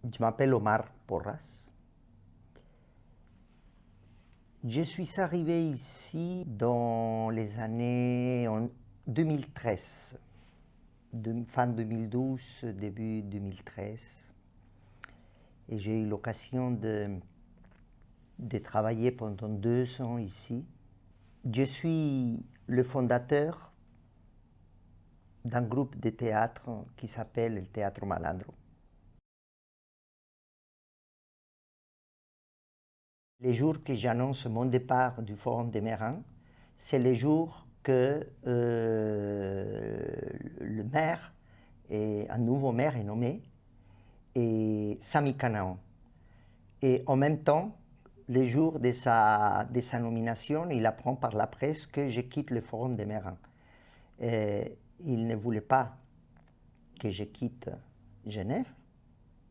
Je m'appelle Omar Porras. Je suis arrivé ici dans les années 2013, fin 2012, début 2013. Et j'ai eu l'occasion de travailler pendant 2 ans ici. Je suis le fondateur d'un groupe de théâtre qui s'appelle le Théâtre Malandro. Les jours que j'annonce mon départ du Forum des Mérins, c'est les jours que le maire, un nouveau maire est nommé, et Sami Canaan. Et en même temps, les jours de sa nomination, il apprend par la presse que je quitte le Forum des Mérins. Il ne voulait pas que je quitte Genève,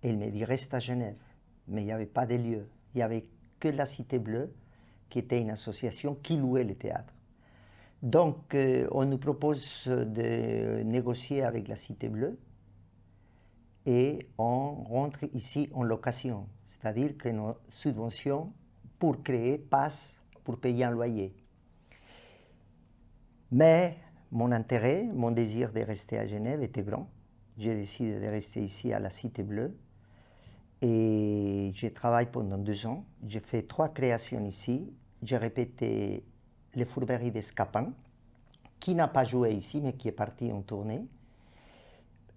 et il me dit reste à Genève. Mais il n'y avait pas de lieu, il n'y avait que la Cité Bleue, qui était une association qui louait le théâtre. Donc, on nous propose de négocier avec la Cité Bleue et on rentre ici en location. C'est-à-dire que nos subventions pour créer passent pour payer un loyer. Mais mon intérêt, mon désir de rester à Genève était grand. J'ai décidé de rester ici à la Cité Bleue. Et je travaille pendant 2 ans. J'ai fait 3 créations ici. J'ai répété Les Fourberies d'Escapin, qui n'a pas joué ici, mais qui est parti en tournée,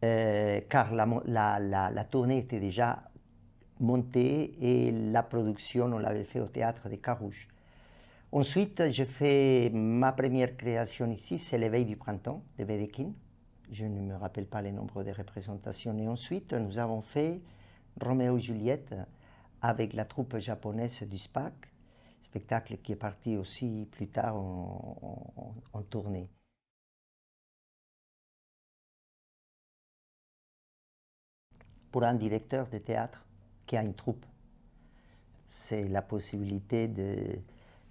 car la tournée était déjà montée et la production, on l'avait fait au théâtre de Carouge. Ensuite, j'ai fait ma première création ici, c'est L'éveil du printemps de Wedekind. Je ne me rappelle pas le nombre de représentations. Et ensuite, nous avons fait Roméo et Juliette avec la troupe japonaise du SPAC, spectacle qui est parti aussi plus tard en tournée. Pour un directeur de théâtre qui a une troupe, c'est la possibilité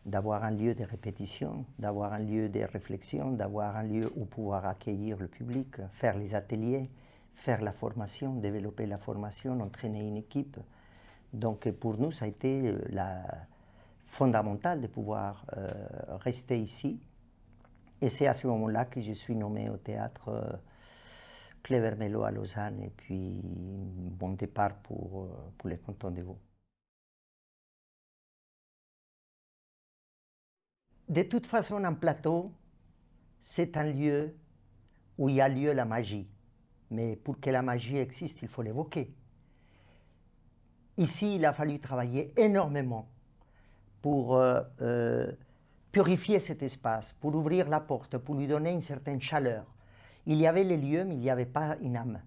d'avoir un lieu de répétition, d'avoir un lieu de réflexion, d'avoir un lieu où pouvoir accueillir le public, faire les ateliers, faire la formation, développer la formation, entraîner une équipe. Donc pour nous, ça a été fondamental de pouvoir rester ici. Et c'est à ce moment-là que je suis nommé au théâtre Cléber Melo à Lausanne et puis mon départ pour les cantons de Vaud. De toute façon, un plateau, c'est un lieu où il y a lieu la magie. Mais pour que la magie existe, il faut l'évoquer. Ici, il a fallu travailler énormément pour purifier cet espace, pour ouvrir la porte, pour lui donner une certaine chaleur. Il y avait les lieux, mais il n'y avait pas une âme.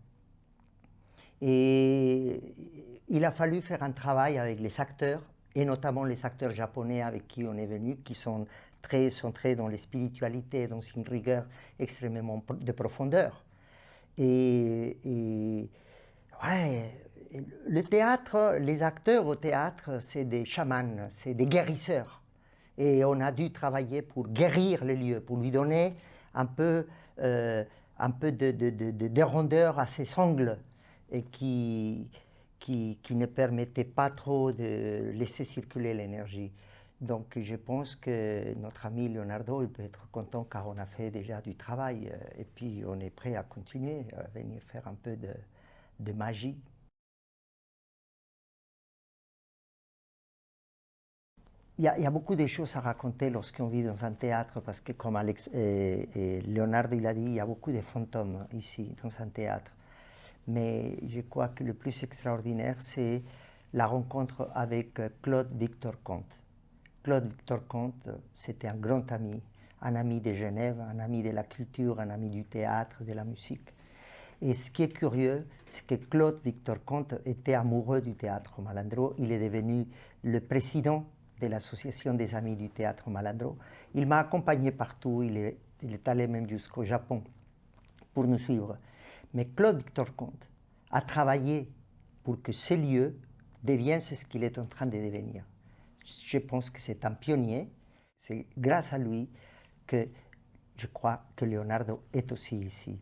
Et il a fallu faire un travail avec les acteurs, et notamment les acteurs japonais avec qui on est venu, qui sont très centrés dans les spiritualités, dans une rigueur extrêmement de profondeur. Et ouais, le théâtre, les acteurs au théâtre, c'est des chamans, c'est des guérisseurs. Et on a dû travailler pour guérir le lieu, pour lui donner un peu de rondeur à ses sangles et qui ne permettait pas trop de laisser circuler l'énergie. Donc je pense que notre ami Leonardo il peut être content car on a fait déjà du travail et puis on est prêt à continuer, à venir faire un peu de magie. Il y a beaucoup de choses à raconter lorsqu'on vit dans un théâtre parce que comme Alex et Leonardo il a dit, il y a beaucoup de fantômes ici dans un théâtre. Mais je crois que le plus extraordinaire, c'est la rencontre avec Claude Victor Comte. Claude Victor Comte, c'était un grand ami, un ami de Genève, un ami de la culture, un ami du théâtre, de la musique. Et ce qui est curieux, c'est que Claude Victor Comte était amoureux du théâtre Malandro. Il est devenu le président de l'association des amis du théâtre Malandro. Il m'a accompagné partout, il est allé même jusqu'au Japon pour nous suivre. Mais Claude Victor Comte a travaillé pour que ce lieu devienne ce qu'il est en train de devenir. Je pense que c'est un pionnier. C'est grâce à lui que je crois que Leonardo est aussi ici.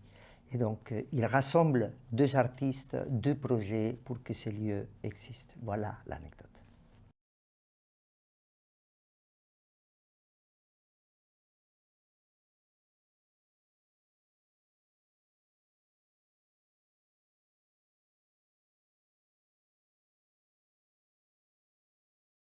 Et donc, il rassemble deux artistes, deux projets pour que ce lieu existe. Voilà l'anecdote.